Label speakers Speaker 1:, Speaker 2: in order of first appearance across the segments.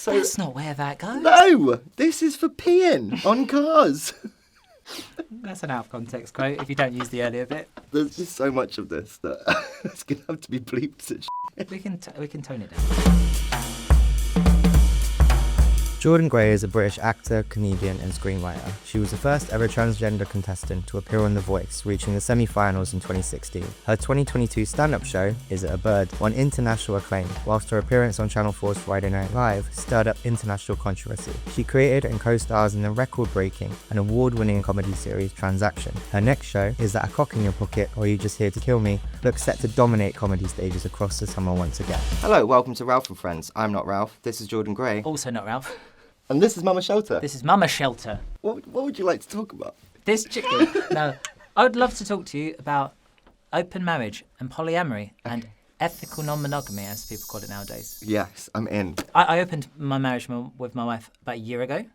Speaker 1: So
Speaker 2: That's not where that goes.
Speaker 1: no, this is for peeing on cars.
Speaker 2: That's an out of context quote if you don't use the earlier bit.
Speaker 1: There's just so much of this that it's gonna have to be bleeped and shit.
Speaker 2: We can tone it down.
Speaker 3: Jordan Gray is a British actor, comedian and screenwriter. She was the first ever transgender contestant to appear on The Voice, reaching the semi-finals in 2016. Her 2022 stand-up show, Is It a Bird?, won international acclaim, whilst her appearance on Channel 4's Friday Night Live stirred up international controversy. She created and co-stars in the record-breaking and award-winning comedy series Transaction. Her next show, Is That a Cock in Your Pocket or Are You Just Here to Kill Me?, looks set to dominate comedy stages across the summer once again.
Speaker 1: Hello, welcome to Ralph and Friends. I'm not Ralph. This is Jordan Gray.
Speaker 2: Also not Ralph.
Speaker 1: And this is Mama Shelter.
Speaker 2: This is Mama Shelter.
Speaker 1: What would you like to talk about?
Speaker 2: This chicken. No, I would love to talk to you about open marriage and polyamory and ethical non-monogamy, as people call it nowadays.
Speaker 1: Yes, I'm in.
Speaker 2: I opened my marriage with my wife about a year ago,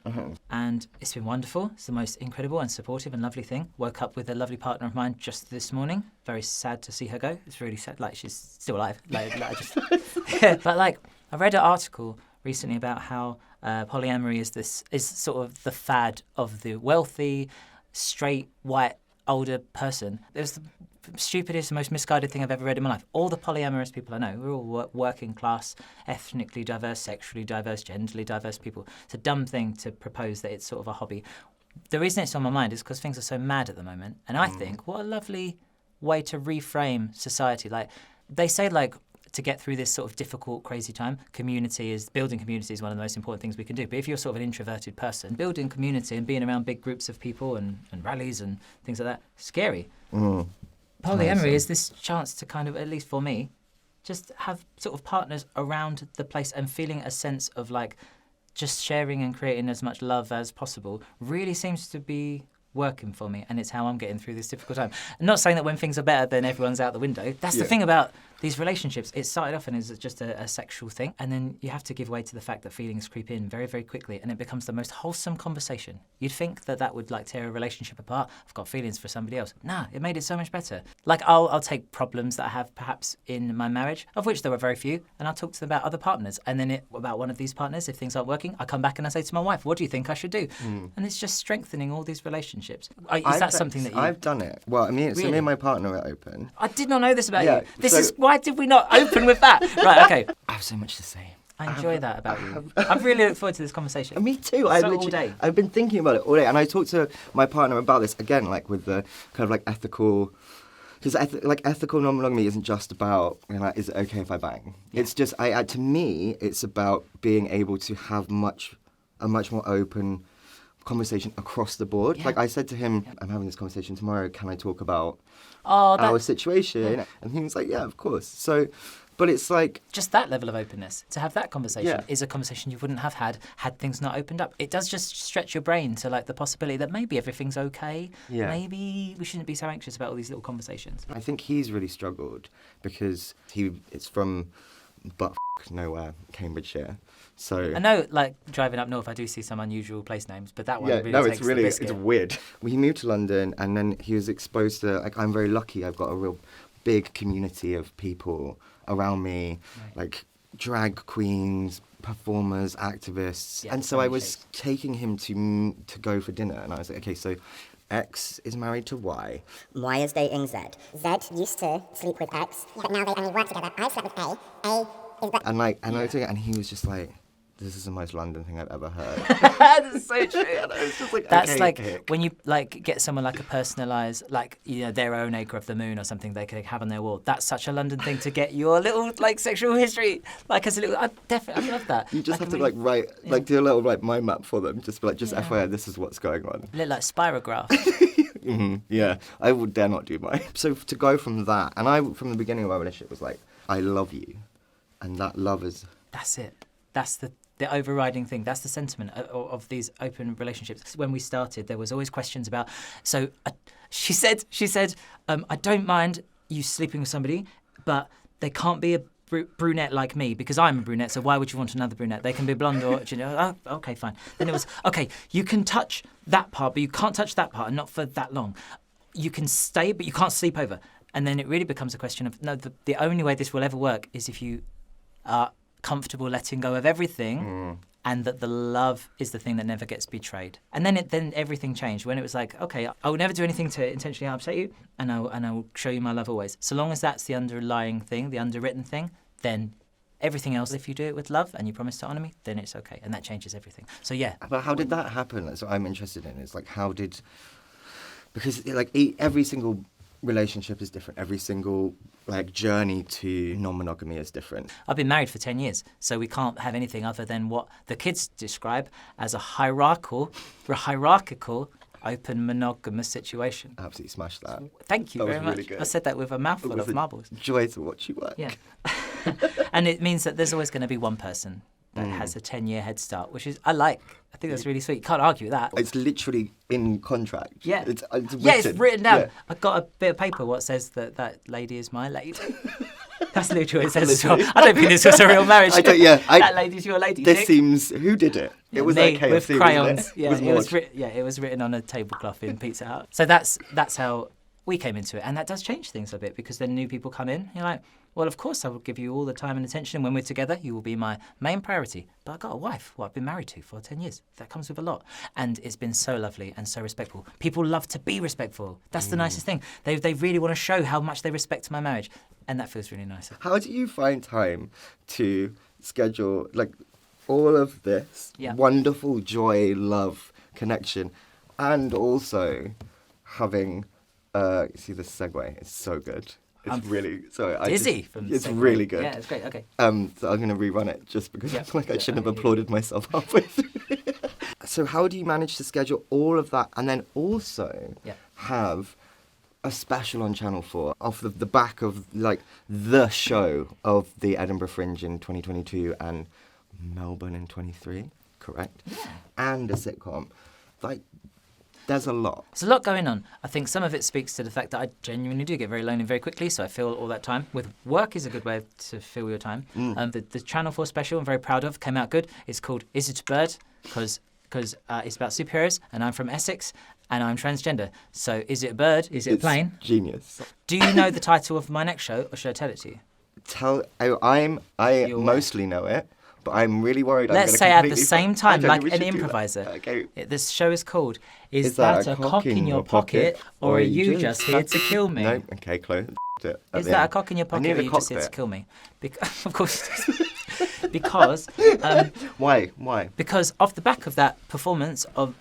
Speaker 2: and it's been wonderful. It's the most incredible and supportive and lovely thing. Woke up with a lovely partner of mine just this morning. Very sad to see her go. It's really sad. Like, she's still alive. Yeah. But like, I read an article recently about how polyamory is sort of the fad of the wealthy, straight, white, older person. It was the stupidest, most misguided thing I've ever read in my life. All the polyamorous people I know, we're all working class, ethnically diverse, sexually diverse, genderly diverse people. It's a dumb thing to propose that it's sort of a hobby. The reason it's on my mind is because things are so mad at the moment. And I think, what a lovely way to reframe society. Like, they say, like, to get through this sort of difficult, crazy time, building community is one of the most important things we can do. But if you're sort of an introverted person, building community and being around big groups of people and rallies and things like that, scary. Polyamory is this chance to kind of, at least for me, just have sort of partners around the place and feeling a sense of like just sharing and creating as much love as possible really seems to be working for me, and it's how I'm getting through this difficult time. I'm not saying that when things are better then everyone's out the window. That's the thing about these relationships. It started off as just a sexual thing, and then you have to give way to the fact that feelings creep in very, very quickly, and it becomes the most wholesome conversation. You'd think that would like tear a relationship apart. I've got feelings for somebody else. Nah, it made it so much better. Like, I'll take problems that I have perhaps in my marriage, of which there were very few, and I'll talk to them about other partners, and then about one of these partners, if things aren't working, I come back and I say to my wife, what do you think I should do? And it's just strengthening all these relationships. Is that something that you...
Speaker 1: I've done it. Well, I mean,
Speaker 2: Really?
Speaker 1: so me and my partner are open.
Speaker 2: I did not know this about
Speaker 1: Yeah,
Speaker 2: you. Why did we not open with that? Right, okay.
Speaker 1: I have so much to say.
Speaker 2: I enjoy that about you. I really look forward to this conversation.
Speaker 1: Me too.
Speaker 2: All day.
Speaker 1: I've been thinking about it all day, and I talked to my partner about this again, like with the kind of like ethical. Because ethical non-monogamy isn't just about, you know, is it okay if I bang? Yeah. It's just, to me, it's about being able to have a much more open conversation across the board.
Speaker 2: Yeah.
Speaker 1: Like I said to him, I'm having this conversation tomorrow, can I talk about
Speaker 2: our
Speaker 1: situation? Yeah. And he was like, yeah, of course. So, but it's like...
Speaker 2: Just that level of openness, to have that conversation is a conversation you wouldn't have had things not opened up. It does just stretch your brain to like the possibility that maybe everything's okay. Yeah. Maybe we shouldn't be so anxious about all these little conversations.
Speaker 1: I think he's really struggled because it's from nowhere, Cambridgeshire. So
Speaker 2: I know, like, driving up north, I do see some unusual place names, but that one really takes the biscuit.
Speaker 1: It's weird. He moved to London, and then he was exposed to, like, I'm very lucky. I've got a real big community of people around me, like drag queens, performers, activists, and so I was taking him to go for dinner, and I was like, okay, so X is married to Y.
Speaker 4: Y is dating Z. Z used to sleep with X, but now they only work together. I slept with A. A is that...
Speaker 1: And he was just like, this is the most London thing I've ever heard.
Speaker 2: That's so true.
Speaker 1: And I was just like,
Speaker 2: that's
Speaker 1: okay,
Speaker 2: like
Speaker 1: pick.
Speaker 2: when you like get someone like a personalised, like, you know, their own acre of the moon or something they could have on their wall. That's such a London thing to get your little like sexual history, like as a little. I love that.
Speaker 1: You just
Speaker 2: like,
Speaker 1: have to write, do a little mind map for them. Just be like, FYI, this is what's going on.
Speaker 2: A little like spirograph.
Speaker 1: Yeah, I would dare not do mine. So to go from that, and I from the beginning of our relationship was like, I love you, and that love is.
Speaker 2: That's it. That's the overriding thing. That's the sentiment of these open relationships. When we started, there was always questions about. So she said, I don't mind you sleeping with somebody, but they can't be a brunette like me because I'm a brunette. So why would you want another brunette? They can be blonde or okay, fine. Then it was okay. You can touch that part, but you can't touch that part, and not for that long. You can stay, but you can't sleep over. And then it really becomes a question of no. The only way this will ever work is if you are comfortable letting go of everything and that the love is the thing that never gets betrayed. And then everything changed when it was like, okay, I will never do anything to intentionally upset you, and I will show you my love always. So long as that's the underlying thing, the underwritten thing, then everything else, if you do it with love and you promise to honour me, then it's okay, and that changes everything. So yeah.
Speaker 1: But how did that happen? That's what I'm interested in. It's like, because like every single relationship is different. Every single like journey to non-monogamy is different.
Speaker 2: I've been married for 10 years, so we can't have anything other than what the kids describe as a hierarchical, open monogamous situation.
Speaker 1: Absolutely smashed that.
Speaker 2: Thank you
Speaker 1: That was
Speaker 2: very much.
Speaker 1: really good.
Speaker 2: I said that with a mouthful
Speaker 1: It was
Speaker 2: of marbles.
Speaker 1: Joy to watch you work.
Speaker 2: Yeah. And it means that there's always going to be one person that has a 10-year head start, which is, I think that's really sweet. You can't argue with that.
Speaker 1: It's literally in contract.
Speaker 2: Yeah.
Speaker 1: It's written.
Speaker 2: Yeah, it's written down.
Speaker 1: Yeah.
Speaker 2: I've got a bit of paper what says that lady is my lady. That's literally what it says as well. I don't think this was a real marriage. That lady's your lady.
Speaker 1: This
Speaker 2: Dick.
Speaker 1: seems... Who did it? It was
Speaker 2: me
Speaker 1: at KFC,
Speaker 2: with crayons.
Speaker 1: wasn't it?
Speaker 2: Yeah,
Speaker 1: With
Speaker 2: it was written on a tablecloth in Pizza Hut. So that's how we came into it, and that does change things a bit because then new people come in. You're like, well, of course I will give you all the time and attention. When we're together, you will be my main priority. But I've got a wife who I've been married to for 10 years. That comes with a lot. And it's been so lovely and so respectful. People love to be respectful. That's the nicest thing. They really want to show how much they respect my marriage. And that feels really nice.
Speaker 1: How do you find time to schedule like all of this wonderful joy, love, connection, and also having... see this segue? It's so good. It's really... Sorry,
Speaker 2: dizzy
Speaker 1: it's
Speaker 2: segue.
Speaker 1: really good.
Speaker 2: Yeah, it's great. Okay.
Speaker 1: So I'm going to rerun it just because I feel like I shouldn't have applauded myself halfway through. So how do you manage to schedule all of that and then also have a special on Channel 4 off the back of like the show of the Edinburgh Fringe in 2022 and Melbourne in 23, correct?
Speaker 2: Yeah.
Speaker 1: And a sitcom. Like, there's a lot.
Speaker 2: There's a lot going on. I think some of it speaks to the fact that I genuinely do get very lonely very quickly, so I fill all that time. With work is a good way to fill your time. The Channel 4 special I'm very proud of, came out good. It's called Is It a Bird? Because it's about superheroes, and I'm from Essex, and I'm transgender. So is it a bird? Is it a plane?
Speaker 1: Genius.
Speaker 2: Do you know the title of my next show, or should I tell it to you?
Speaker 1: I mostly know it. But I'm really worried.
Speaker 2: Let's say at the same time, like an improviser.
Speaker 1: Okay.
Speaker 2: This show is called Is That a Cock in Your Pocket, or are you just here to kill me?
Speaker 1: No, okay, close.
Speaker 2: Is that a cock in your pocket, or are you just here to kill me? Of course. Because...
Speaker 1: Why?
Speaker 2: Because off the back of that performance of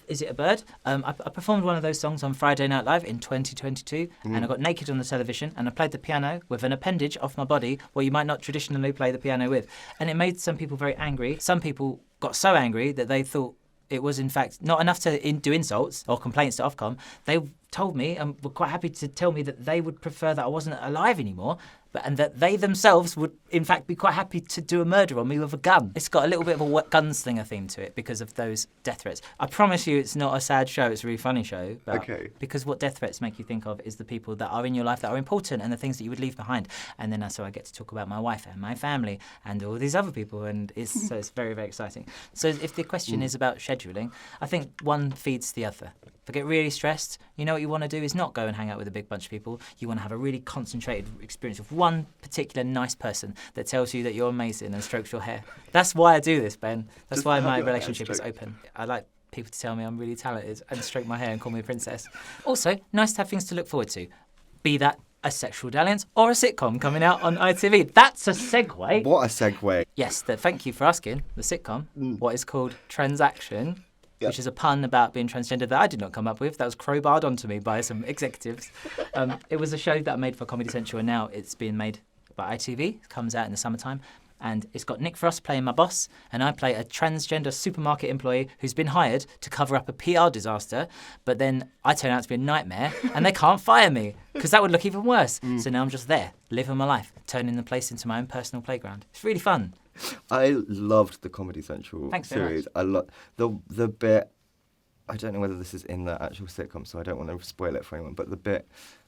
Speaker 2: Is It a Bird? I performed one of those songs on Friday Night Live in 2022, and I got naked on the television, and I played the piano with an appendage off my body where you might not traditionally play the piano with. And it made some people very angry. Some people got so angry that they thought it was, in fact, not enough to do insults or complaints to Ofcom. They told me, and were quite happy to tell me, that they would prefer that I wasn't alive anymore, and that they themselves would, in fact, be quite happy to do a murder on me with a gun. It's got a little bit of a gunslinger theme to it because of those death threats. I promise you it's not a sad show, it's a really funny show. But because what death threats make you think of is the people that are in your life that are important and the things that you would leave behind. And then so I get to talk about my wife and my family and all these other people, and it's very, very exciting. So if the question is about scheduling, I think one feeds the other. If I get really stressed, you know what you want to do is not go and hang out with a big bunch of people. You want to have a really concentrated experience with one particular nice person that tells you that you're amazing and strokes your hair. That's why I do this, Ben. That's why my relationship is open. I like people to tell me I'm really talented and stroke my hair and call me a princess. Also, nice to have things to look forward to. Be that a sexual dalliance or a sitcom coming out on ITV. That's a segue.
Speaker 1: What a segue.
Speaker 2: Yes, thank you for asking. The sitcom, what is called Transaction, which is a pun about being transgender that I did not come up with. That was crowbarred onto me by some executives. It was a show that I made for Comedy Central, and now it's being made by ITV. It comes out in the summertime. And it's got Nick Frost playing my boss, and I play a transgender supermarket employee who's been hired to cover up a PR disaster, but then I turn out to be a nightmare, and they can't fire me, because that would look even worse. So now I'm just there, living my life, turning the place into my own personal playground. It's really fun.
Speaker 1: I loved the Comedy Central series. I love the bit. I don't know whether this is in the actual sitcom, so I don't want to spoil it for anyone. But the bit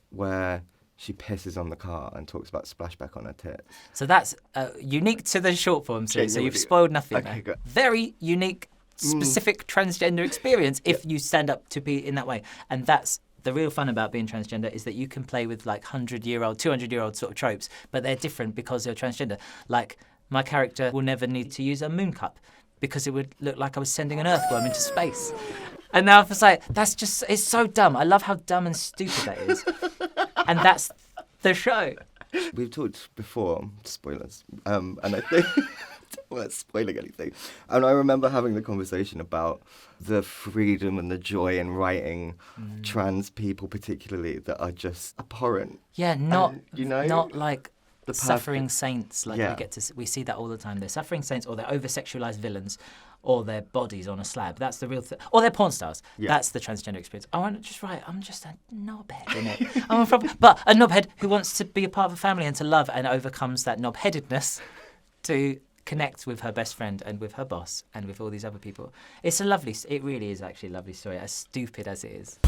Speaker 1: where she pisses on the car and talks about splashback on her tits.
Speaker 2: So that's unique to the short form series. So you've spoiled nothing.
Speaker 1: Okay,
Speaker 2: there.
Speaker 1: good.
Speaker 2: Very unique, specific transgender experience if you stand up to be in that way, and that's. The real fun about being transgender is that you can play with like 100-year-old, 200-year-old sort of tropes, but they're different because you're transgender. Like, my character will never need to use a moon cup because it would look like I was sending an earthworm into space. And now I was like, it's so dumb. I love how dumb and stupid that is. And that's the show.
Speaker 1: We've talked before, spoilers, and I think, without spoiling anything, and I remember having the conversation about the freedom and the joy in writing trans people particularly that are just abhorrent.
Speaker 2: Yeah, not like
Speaker 1: the
Speaker 2: suffering
Speaker 1: perfect-
Speaker 2: saints like
Speaker 1: Yeah.
Speaker 2: we see that all the time. They're suffering saints, or they're over-sexualized villains, or their bodies on a slab. That's the real thing. Or they're porn stars.
Speaker 1: Yeah.
Speaker 2: That's the transgender experience. I want to just write, I'm just a knobhead in it. But a knobhead who wants to be a part of a family and to love and overcomes that knobheadedness to connect with her best friend and with her boss and with all these other people. It really is actually a lovely story, as stupid as it is.